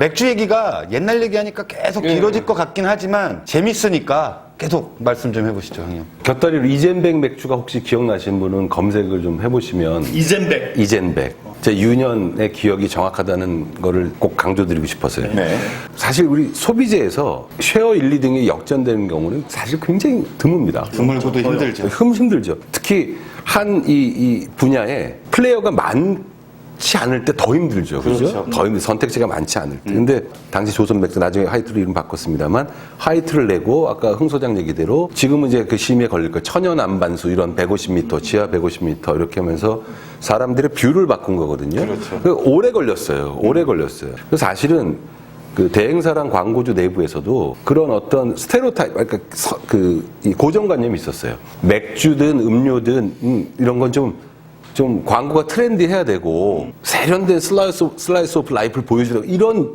맥주 얘기가 옛날 얘기하니까 계속 길어질 것 같긴 하지만 재밌으니까 계속 말씀 좀 해보시죠, 형님. 곁다리로 이젠백 맥주가 혹시 기억나시는 분은 검색을 좀 해보시면 이젠백. 제 유년의 기억이 정확하다는 거를 꼭 강조드리고 싶었어요. 네. 사실 우리 소비재에서 쉐어 1, 2등이 역전되는 경우는 사실 굉장히 드뭅니다. 드물고도 힘들죠. 힘들죠. 특히 한 이 분야에 플레이어가 많지 않을 때 더 힘들죠. 그렇죠? 더 선택지가 많지 않을 때. 근데 당시 조선맥주 나중에 하이트로 이름 바꿨습니다만 하이트를 내고 아까 흥 소장 얘기대로 지금은 이제 그 심의에 걸릴 거예요. 천연 안반수 이런 150m, 지하 150m 이렇게 하면서 사람들의 뷰를 바꾼 거거든요. 그렇죠. 오래 걸렸어요. 그래서 사실은 그 대행사랑 광고주 내부에서도 그런 어떤 스테레오타입, 그러니까 이 고정관념이 있었어요. 맥주든 음료든 이런 건 좀 광고가 트렌디해야 되고 세련된 슬라이스 오브 라이프를 보여주려고 이런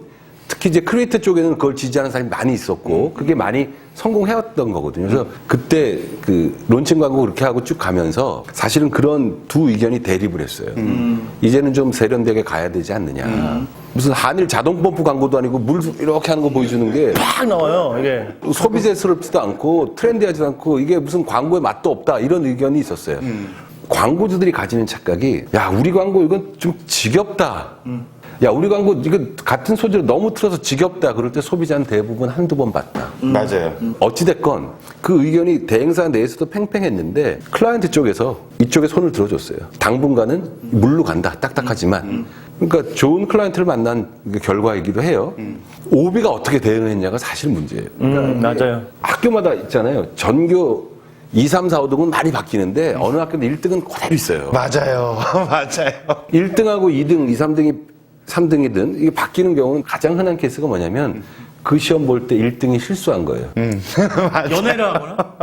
특히 이제 크리에이터 쪽에는 그걸 지지하는 사람이 많이 있었고 그게 많이 성공해왔던 거거든요. 그래서 그때 그 론칭 광고 그렇게 하고 쭉 가면서 사실은 그런 두 의견이 대립을 했어요. 이제는 좀 세련되게 가야 되지 않느냐. 무슨 한일 자동 펌프 광고도 아니고 물 이렇게 하는 거 보여주는 게 팍 나와요, 이게. 소비재스럽지도 않고 트렌디하지도 않고 이게 무슨 광고에 맛도 없다 이런 의견이 있었어요. 광고주들이 가지는 착각이 야 우리 광고 이건 좀 지겹다. 야 우리 광고 이거 같은 소재로 너무 틀어서 지겹다. 그럴 때 소비자는 대부분 한두 번 봤다. 맞아요. 어찌됐건 그 의견이 대행사 내에서도 팽팽했는데 클라이언트 쪽에서 이쪽에 손을 들어줬어요. 당분간은 물로 간다. 딱딱하지만. 그러니까 좋은 클라이언트를 만난 결과이기도 해요. 오비가 어떻게 대응했냐가 사실 문제예요. 그러니까 맞아요. 학교마다 있잖아요. 전교 2, 3, 4, 5등은 많이 바뀌는데 어느 학교는 1등은 그대로 있어요. 맞아요. 맞아요. 1등하고 2등, 2, 3등이 3등이든 이게 바뀌는 경우는 가장 흔한 케이스가 뭐냐면 그 시험 볼 때 1등이 실수한 거예요. 연애를 하거나?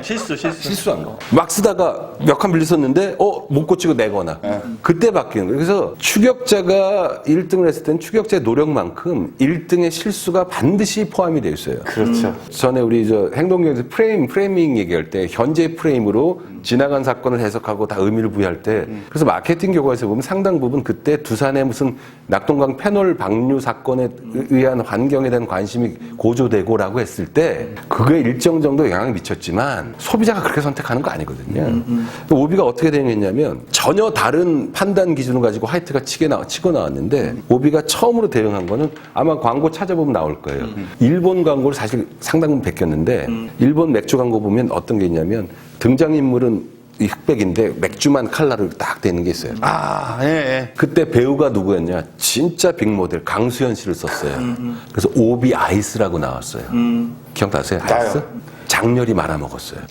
실수한 거. 막 쓰다가 몇 칸 밀렸었는데 못 고치고 내거나 그때 바뀌는 거예요. 그래서 추격자가 1등을 했을 땐 추격자의 노력만큼 1등의 실수가 반드시 포함이 되어 있어요. 그렇죠. 전에 우리 저 행동경에서 프레이밍 얘기할 때 현재 프레임으로 지나간 사건을 해석하고 다 의미를 부여할 때 그래서 마케팅 교과에서 보면 상당 부분 그때 두산의 무슨 낙동강 페놀 방류 사건에 의한 환경에 대한 관심이 고조되고라고 했을 때 그게 일정 정도 영향을 미쳤지만 소비자가 그렇게 선택하는 거 아니거든요. 오비가 어떻게 대응했냐면 전혀 다른 판단 기준을 가지고 하이트가 치고 나왔는데 오비가 처음으로 대응한 거는 아마 광고 찾아보면 나올 거예요. 일본 광고를 사실 상당 부분 베꼈는데 일본 맥주 광고 보면 어떤 게 있냐면 등장인물은 이 흑백인데 맥주만 칼라로 딱 되는 게 있어요. 아, 예. 그때 배우가 누구였냐? 진짜 빅모델 강수현 씨를 썼어요. 그래서 오비 아이스라고 나왔어요. 기억나세요? 아이스? 장렬히 말아먹었어요.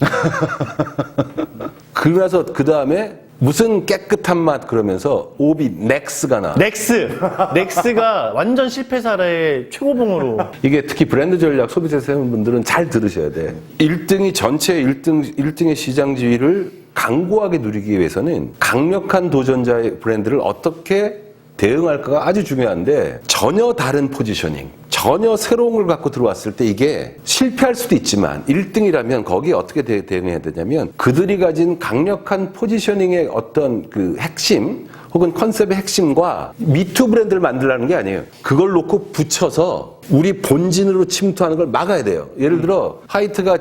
그러나서 그 다음에 무슨 깨끗한 맛 그러면서 오비 넥스가 나와. 넥스가 완전 실패 사례의 최고봉으로. 이게 특히 브랜드 전략 소비자 세운 분들은 잘 들으셔야 돼. 1등이 전체 1등의 시장 지위를 강고하게 누리기 위해서는 강력한 도전자의 브랜드를 어떻게 대응할까가 아주 중요한데 전혀 다른 포지셔닝, 전혀 새로운 걸 갖고 들어왔을 때 이게 실패할 수도 있지만 1등이라면 거기에 어떻게 대응해야 되냐면 그들이 가진 강력한 포지셔닝의 어떤 그 핵심 혹은 컨셉의 핵심과 미투 브랜드를 만들라는 게 아니에요. 그걸 놓고 붙여서 우리 본진으로 침투하는 걸 막아야 돼요. 예를 들어 하이트가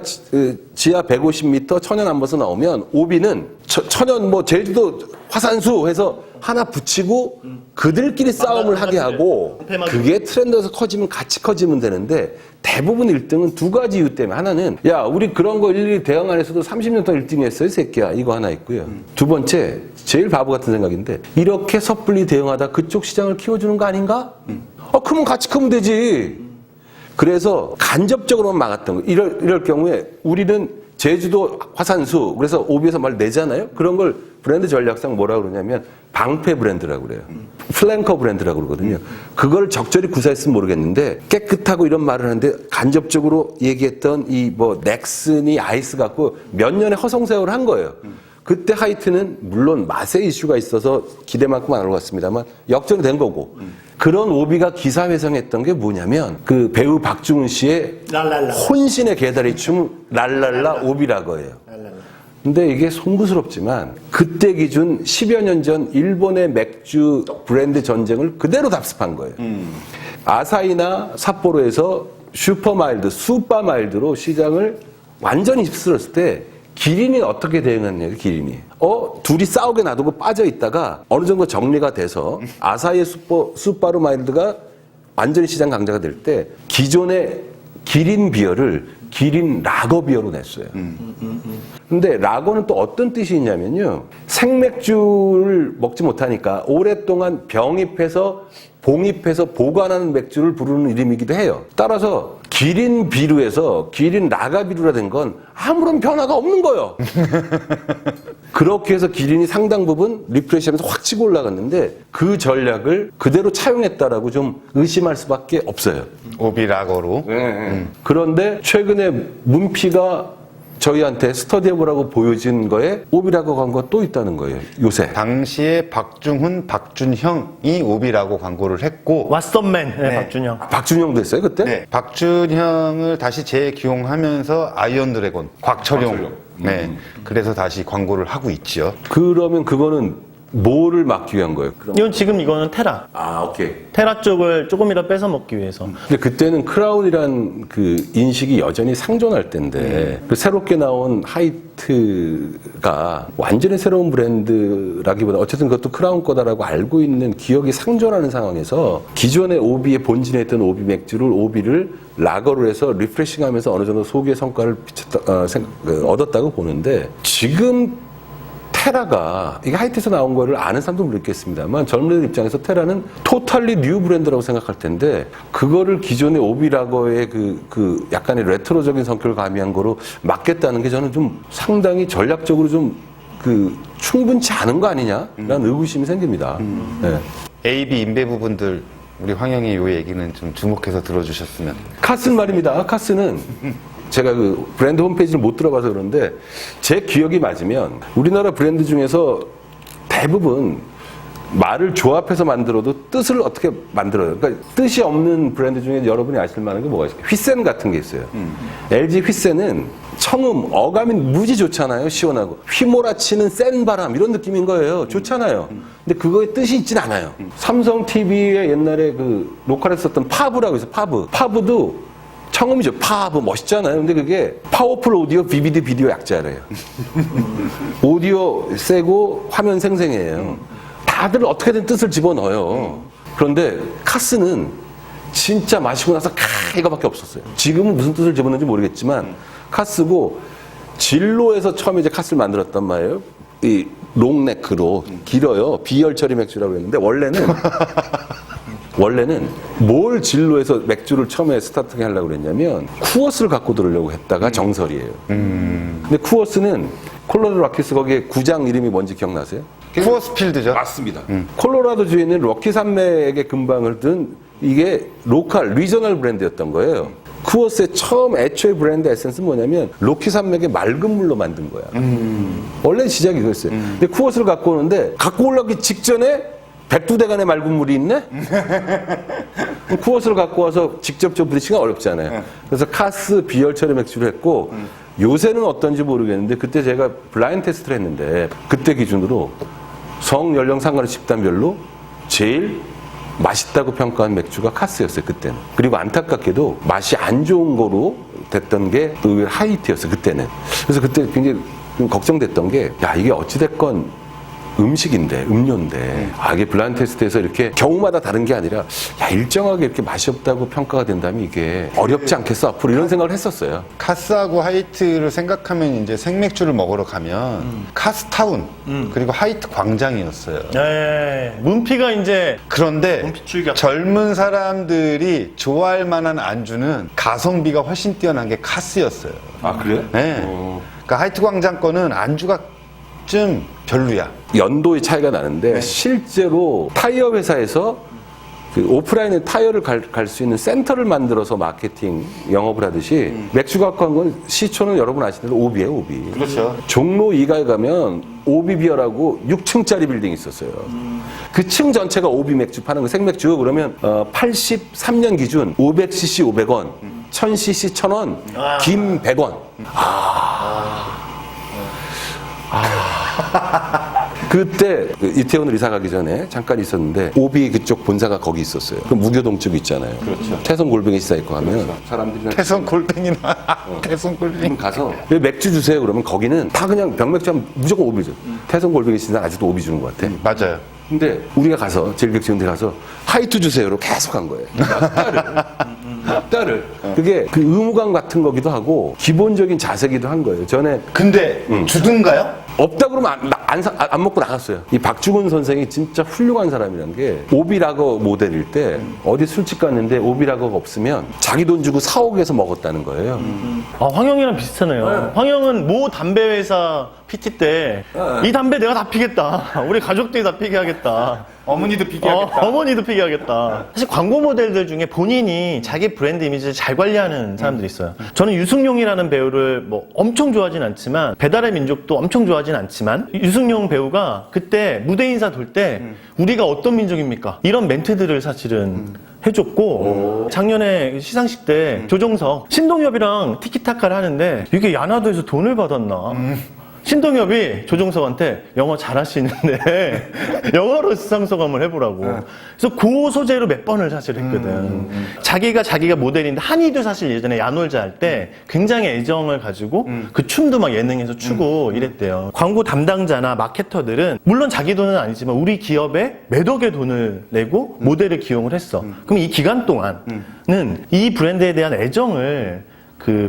지하 150m 천연 안버서 나오면 오비는 천연 제주도 화산수 해서 하나 붙이고 그들끼리 싸움을 하게 하고 그게 트렌드에서 커지면 같이 커지면 되는데 대부분 1등은 두 가지 이유 때문에 하나는 야 우리 그런 거 일일이 대응 안 했어도 30년 동안 1등 했어요 새끼야 이거 하나 있고요. 두 번째 제일 바보 같은 생각인데 이렇게 섣불리 대응하다 그쪽 시장을 키워주는 거 아닌가? 그러면 같이 크면 되지. 그래서 간접적으로만 막았던 거. 이럴 경우에 우리는 제주도 화산수 그래서 오비에서 말 내잖아요. 그런 걸 브랜드 전략상 뭐라고 그러냐면 방패 브랜드라고 그래요. 플랭커 브랜드라고 그러거든요. 그걸 적절히 구사했으면 모르겠는데 깨끗하고 이런 말을 하는데 간접적으로 얘기했던 이 넥슨이 아이스 갖고 몇 년의 허송세월을 한 거예요. 그때 하이트는 물론 맛의 이슈가 있어서 기대만큼 안 올랐습니다만 역전이 된 거고 그런 오비가 기사회생했던 게 뭐냐면 그 배우 박중훈 씨의 랄랄라. 혼신의 개다리 춤 랄랄라 오비라고 해요. 근데 이게 송구스럽지만 그때 기준 10여 년 전 일본의 맥주 브랜드 전쟁을 그대로 답습한 거예요. 아사히나 삿포로에서 슈퍼마일드, 수빠마일드로 시장을 완전히 휩쓸었을 때 기린이 어떻게 대응했냐고, 기린이. 둘이 싸우게 놔두고 빠져 있다가 어느 정도 정리가 돼서 아사히의 수빠로마일드가 완전히 시장 강자가 될 때 기존의 기린 비어를 기린 라거 비어로 냈어요. 근데 라거는 또 어떤 뜻이 있냐면요. 생맥주를 먹지 못하니까 오랫동안 병입해서 봉입해서 보관하는 맥주를 부르는 이름이기도 해요. 따라서 기린 비루에서 기린 라가 비루라 된 건 아무런 변화가 없는 거예요. 그렇게 해서 기린이 상당 부분 리프레시하면서 확 치고 올라갔는데 그 전략을 그대로 차용했다라고 좀 의심할 수밖에 없어요. 오비라거로. 그런데 최근에 문피가 저희한테 스터디해보라고 보여진 거에 오비라고 광고가 또 있다는 거예요. 요새. 당시에 박중훈, 박준형이 오비라고 광고를 했고 왓썸맨 박준영. 박준영도 했어요 그때? 네, 박준형을 다시 재기용하면서 아이언 드래곤, 곽철용. 네, 그래서 다시 광고를 하고 있죠. 그러면 그거는 뭐를 막기 위한 거예요? 이건 지금 이거는 테라. 오케이. 테라 쪽을 조금이라도 뺏어 먹기 위해서. 근데 그때는 크라운이란 그 인식이 여전히 상존할 때인데 그 새롭게 나온 하이트가 완전히 새로운 브랜드라기보다 어쨌든 그것도 크라운 거다라고 알고 있는 기억이 상존하는 상황에서 기존의 오비의 본진에 있던 오비 맥주를 오비를 라거로 해서 리프레싱하면서 어느 정도 소기의 성과를 얻었다고 보는데 지금 테라가 이게 하이트에서 나온 거를 아는 사람도 모르겠습니다만 젊은이들 입장에서 테라는 토탈리 뉴 브랜드라고 생각할 텐데 그거를 기존의 오비라거의 그 약간의 레트로적인 성격을 가미한 거로 막겠다는 게 저는 좀 상당히 전략적으로 좀 충분치 않은 거 아니냐라는 의구심이 생깁니다. 네. AB 인배 부분들 우리 황영이 요 얘기는 좀 주목해서 들어주셨으면. 카스는 말입니다. 카스는 제가 그 브랜드 홈페이지를 못 들어봐서 그런데 제 기억이 맞으면 우리나라 브랜드 중에서 대부분 말을 조합해서 만들어도 뜻을 어떻게 만들어요. 그러니까 뜻이 없는 브랜드 중에 여러분이 아실 만한 게 뭐가 있어요? 휘센 같은 게 있어요. LG 휘센은 청음, 어감이 무지 좋잖아요. 시원하고. 휘몰아치는 센 바람 이런 느낌인 거예요. 좋잖아요. 근데 그거에 뜻이 있진 않아요. 삼성 TV에 옛날에 그 로컬에서 썼던 파브라고 있어요. 파브도 청음이죠. 파브 멋있잖아요. 근데 그게 파워풀 오디오 비비드 비디오 약자래요. 오디오 세고 화면 생생해요. 다들 어떻게든 뜻을 집어넣어요. 그런데 카스는 진짜 마시고 나서 이거밖에 없었어요. 지금은 무슨 뜻을 집어넣는지 모르겠지만 카스고 진로에서 처음에 이제 카스를 만들었단 말이에요. 이 롱네크로 길어요. 비열 처리 맥주라고 했는데 원래는 뭘 진로에서 맥주를 처음에 스타트하게 하려고 그랬냐면 쿠어스를 갖고 들으려고 했다가 정설이에요. 근데 쿠어스는 콜로라도 락키스 거기에 구장 이름이 뭔지 기억나세요? 쿠어스필드죠. 맞습니다. 콜로라도주에 있는 럭키 산맥의 근방을 든 이게 로컬, 리저널 브랜드였던 거예요. 쿠어스의 처음 애초의 브랜드 에센스는 뭐냐면 로키 산맥의 맑은 물로 만든 거야. 원래 시작이 그랬어요. 근데 쿠어스를 갖고 오는데 갖고 올라오기 직전에 백두대간의 맑은 물이 있네? 쿠어스를 갖고 와서 직접적으로 부딪히기가 어렵잖아요. 그래서 카스 비열 처리 맥주를 했고 요새는 어떤지 모르겠는데 그때 제가 블라인드 테스트를 했는데 그때 기준으로 성, 연령 상관없이 집단별로 제일 맛있다고 평가한 맥주가 카스였어요, 그때는. 그리고 안타깝게도 맛이 안 좋은 거로 됐던 게 의외로 하이트였어요, 그때는. 그래서 그때 굉장히 좀 걱정됐던 게, 야, 이게 어찌됐건 음식인데, 음료인데, 이게 블라인드 테스트에서 이렇게 경우마다 다른 게 아니라, 야, 일정하게 이렇게 맛이 없다고 평가가 된다면 이게 어렵지 않겠어? 앞으로 이런 생각을 했었어요. 카스하고 하이트를 생각하면 이제 생맥주를 먹으러 가면 카스타운 그리고 하이트 광장이었어요. 네. 문피가 이제 그런데 문피 출격. 젊은 사람들이 좋아할 만한 안주는 가성비가 훨씬 뛰어난 게 카스였어요. 아, 그래요? 네. 그러니까 하이트 광장 거는 안주가 좀 별로야. 연도의 차이가 나는데 실제로 타이어 회사에서 그 오프라인에 타이어를 갈 수 있는 센터를 만들어서 마케팅 영업을 하듯이 맥주 갖고 한 건 시초는 여러분 아시는 대로 오비예요, 오비. 그렇죠. 종로 2가에 가면 오비 비어라고 6층짜리 빌딩이 있었어요. 그 층 전체가 오비 맥주 파는 거, 생맥주. 그러면 83년 기준 500cc 500원, 1000cc 1000원, 김 100원. 그때 이태원으로 이사 가기 전에 잠깐 있었는데 오비 그쪽 본사가 거기 있었어요. 그 무교동 쪽 있잖아요. 그렇죠. 태성 골뱅이 시사 있고 하면 사람들이 태성 골뱅이나 태성 골뱅이 가서 왜 맥주 주세요 그러면 거기는 다 그냥 병맥주 하면 무조건 오비 줘. 태성 골뱅이 시사 아직도 오비 주는 것 같아. 맞아요. 근데 우리가 가서 제일백지원대 가서 하이트 주세요로 계속 한 거예요. 딸을. 그게 그 의무감 같은 거기도 하고 기본적인 자세기도 한 거예요. 전에 근데 주든가요? 없다 그러면 안 먹고 나갔어요. 이 박중훈 선생이 진짜 훌륭한 사람이란 게 오비라거 모델일 때 어디 술집 갔는데 오비라거가 없으면 자기 돈 주고 사옥에서 먹었다는 거예요. 아, 황영이랑 비슷하네요. 황영은 모 담배 회사 PT 때 이 담배 내가 다 피겠다. 우리 가족들이 다 피게 하겠다. 어머니도 비교하겠다. 어머니도 피게 하겠다. 사실 광고 모델들 중에 본인이 자기 브랜드 이미지를 잘 관리하는 사람들이 있어요. 저는 유승용이라는 배우를 뭐 엄청 좋아하진 않지만 배달의 민족도 엄청 좋아하진 않지만 유승용 배우가 그때 무대 인사 돌 때 우리가 어떤 민족입니까? 이런 멘트들을 사실은 해줬고 작년에 시상식 때 조정석 신동엽이랑 티키타카를 하는데 이게 야나도에서 돈을 받았나? 신동엽이 조정석한테 영어 잘하시는데 영어로 수상소감을 해보라고. 그래서 그 소재로 몇 번을 사실 했거든. 자기가 모델인데 한이도 사실 예전에 야놀자 할 때 굉장히 애정을 가지고 그 춤도 막 예능에서 추고 이랬대요. 광고 담당자나 마케터들은 물론 자기 돈은 아니지만 우리 기업에 몇 억의 돈을 내고 모델을 기용을 했어. 그럼 이 기간 동안은 이 브랜드에 대한 애정을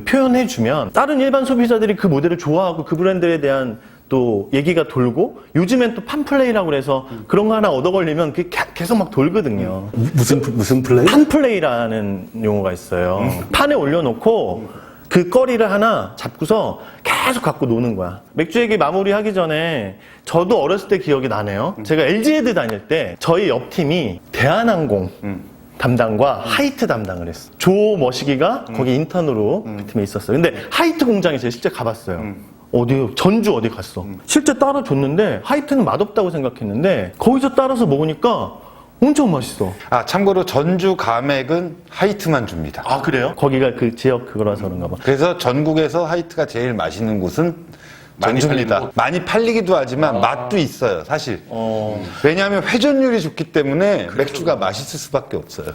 표현해주면 다른 일반 소비자들이 그 모델을 좋아하고 그 브랜드에 대한 또 얘기가 돌고 요즘엔 또 판플레이라고 그래서 그런 거 하나 얻어 걸리면 그게 계속 막 돌거든요. 무슨 플레이? 판플레이라는 용어가 있어요. 판에 올려놓고 그 거리를 하나 잡고서 계속 갖고 노는 거야. 맥주 얘기 마무리하기 전에 저도 어렸을 때 기억이 나네요. 제가 LG에드 다닐 때 저희 옆팀이 대한항공 담당과 하이트 담당을 했어. 조 머시기가 거기 인턴으로 그 팀에 있었어요. 근데 하이트 공장에 제가 실제 가봤어요. 어디 전주 어디 갔어. 실제 따라줬는데 하이트는 맛없다고 생각했는데 거기서 따라서 먹으니까 엄청 맛있어. 아, 참고로 전주 감액은 하이트만 줍니다. 아, 그래요? 거기가 그 지역 그거라서 그런가 봐. 그래서 전국에서 하이트가 제일 맛있는 곳은 전주입니다. 많이 팔리기도 하지만 맛도 있어요, 사실. 왜냐하면 회전율이 좋기 때문에 맥주가 맛있을 수밖에 없어요.